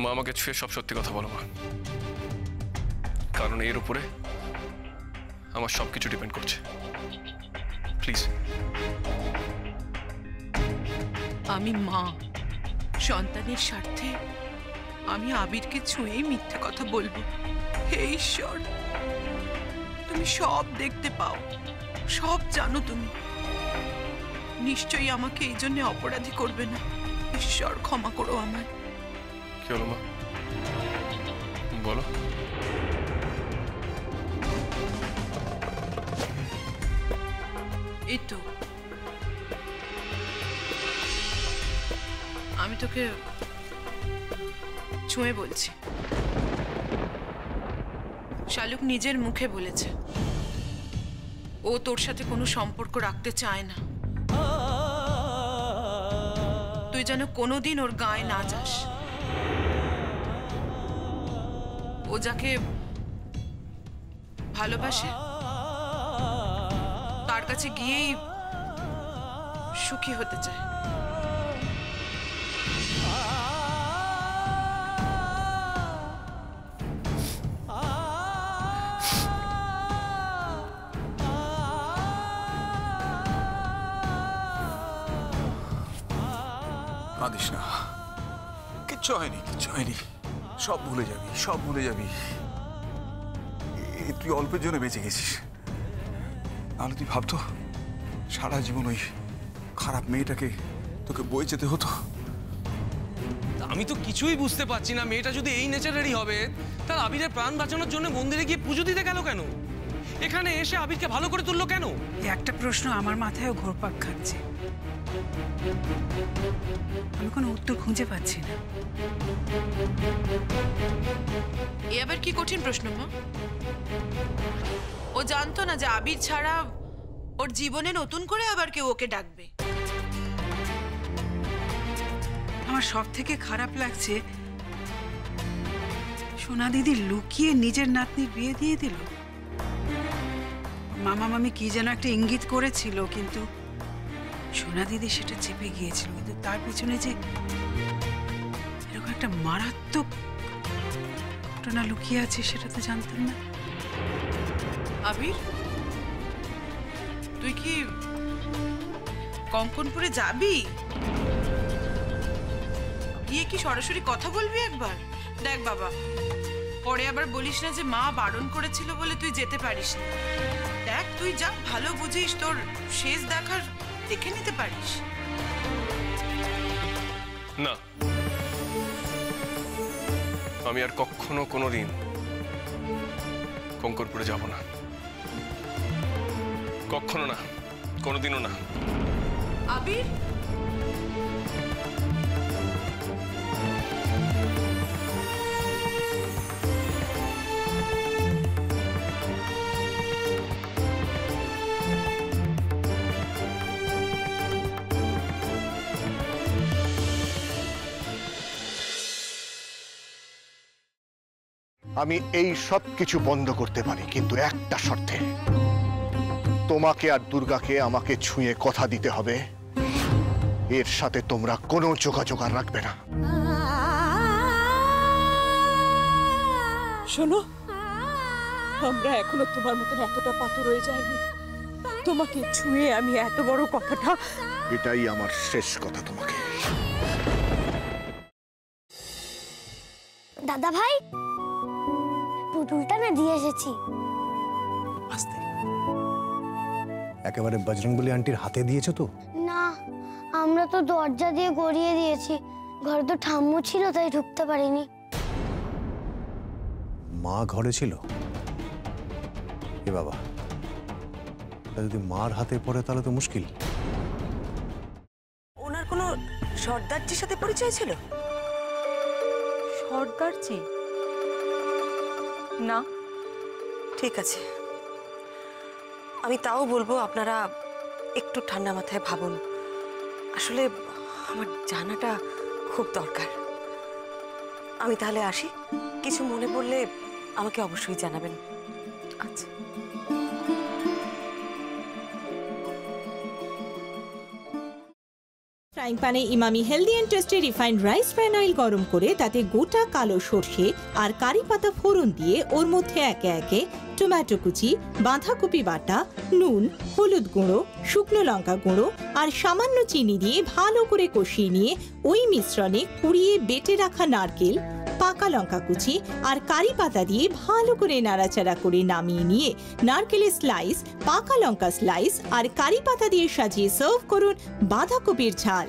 মা আমাকে ছুঁয়ে সব সত্যি কথা বলো মা, কারণ এর উপরে আমার সবকিছু ডিপেন্ড করছে। প্লিজ। আমি মা, সন্তানের স্বার্থে আমি আবিরকে ছুঁয়ে মিথ্যে কথা বলবো? হে ঈশ্বর, তুমি সব দেখতে পাও, সব জানো তুমি। নিশ্চয়ই আমাকে এই জন্য অপরাধী করবে না। ঈশ্বর ক্ষমা করো আমায়। কি হলো মা, বলো। এই তো আমি তোকে ছুঁয়ে বলছি। শালুক নিজের মুখে বলেছে ও তোর সাথে কোনো সম্পর্ক রাখতে চায় না। তুই যেন কোনোদিন ওর গায়ে না যাস। ও যাকে ভালোবাসে তার কাছে গিয়েই সুখী হতে চায়। কাঁদিস না, কিচ্ছু হয়নি, কিচ্ছু হয়নি। সব ভুলে যাবি, সব ভুলে যাবি। তুই অল্পের জন্য বেঁচে গেছিস, নাহলে তুই ভাবতো সারা জীবন ওই খারাপ মেয়েটাকে তোকে বয়ে যেতে হতো। আমি তো কিছুই বুঝতে পারছি না, মেয়েটা যদি এই নেচারেরই হবে তার আবিরের প্রাণ বাঁচানোর জন্য মন্দিরে গিয়ে পুজো দিতে গেল কেন? এখানে এসে আবিরকে ভালো করে তুললো কেন? একটা প্রশ্ন আমার মাথায়ও ঘুরপাক খাচ্ছে, আমি কোনো উত্তর খুঁজে পাচ্ছি না। এ আবার কি কঠিন প্রশ্ন মা? ও জানতো না যে আবির ছাড়া ওর জীবনে নতুন করে আবার কেউ ওকে ডাকবে। আমার সব থেকে খারাপ লাগছে সোনা দিদি লুকিয়ে নিজের নাতনির বিয়ে দিয়ে দিল। মামা মামি কি যেন একটা ইঙ্গিত করেছিল, কিন্তু সোনা দিদি সেটা চেপে গিয়েছিল। কিন্তু তার পিছনে যে এরকম একটা মারাত্মক ঘটনা লুকিয়ে আছে সেটা তো জানতাম না। আবির, তুই কি কঙ্কনপুরে যাবি? গিয়ে কি সরাসরি কথা বলবি একবার? দেখ বাবা, পরে আবার বলিস না যে মা বারণ করেছিল বলে তুই যেতে পারিস না। দেখ, তুই যা ভালো বুঝিস, তোর শেষ দেখার দেখে নিতে পারিস। না, আমি আর কখনো কোনোদিন কঙ্করপুরে যাব না, কখনো না, কোনোদিনও না। আবির, আমি এই সব কিছু বন্ধ করতে পারি, কিন্তু একটা শর্তে। তোমাকে আর দুর্গাকে আমাকে ছুঁয়ে কথা দিতে হবে এর সাথে তোমরা কোনো যোগাযোগ আর রাখবে না। শোনো, আমরা এখনো তোমার মতন এতটা পাথর হয়ে যায়নি। তোমাকে ছুঁয়ে আমি এত বড় কথাটা, এটাই আমার শেষ কথা তোমাকে। দাদা ভাই, পুতুলটা না দিয়ে এসেছি। আস্তে, একেবারে বজরংবলী আন্টির হাতে দিয়েছো তো? না, আমরা তো দরজা দিয়ে গড়িয়ে দিয়েছি। ঘরে তো ঠাম্মু ছিল, তাই ঢুকতে পারিনি। মা ঘরে ছিল? এ বাবা, যদি মার হাতে পড়ে তাহলে তো মুশকিল। ওনার কোনো সর্দারজির সাথে পরিচয় ছিল? সর্দারজি? না, ঠিক আছে, আমি তাও বলবো আপনারা একটু ঠান্ডা মাথায় ভাবুন। আসলে আমার জানাটা খুব দরকার। আমি তাহলে আসি, কিছু মনে পড়লে আমাকে অবশ্যই জানাবেন। আচ্ছা। ফ্রাইং প্যানে Emami healthy and tasty refined rice bran oil গরম করে তাতে গোটা কালো সর্ষে আর কারি পাতা ফোড়ন দিয়ে ওর মধ্যে একে একে টমেটো কুচি, বাঁধাকপি বাটা, নুন, হলুদ গুঁড়ো, শুকনো লঙ্কা গুঁড়ো আর সামান্য চিনি দিয়ে ভালো করে কষিয়ে নিয়ে ওই মিশ্রণে কুড়িয়ে বেটে রাখা নারকেল, পাকা লঙ্কা কুচি আর কারি পাতা দিয়ে ভালো করে নাড়াচাড়া করে নামিয়ে নিয়ে নারকেলের স্লাইস, পাকা লঙ্কা স্লাইস আর কারি পাতা দিয়ে সাজিয়ে সার্ভ করুন বাঁধাকপির ঝাল।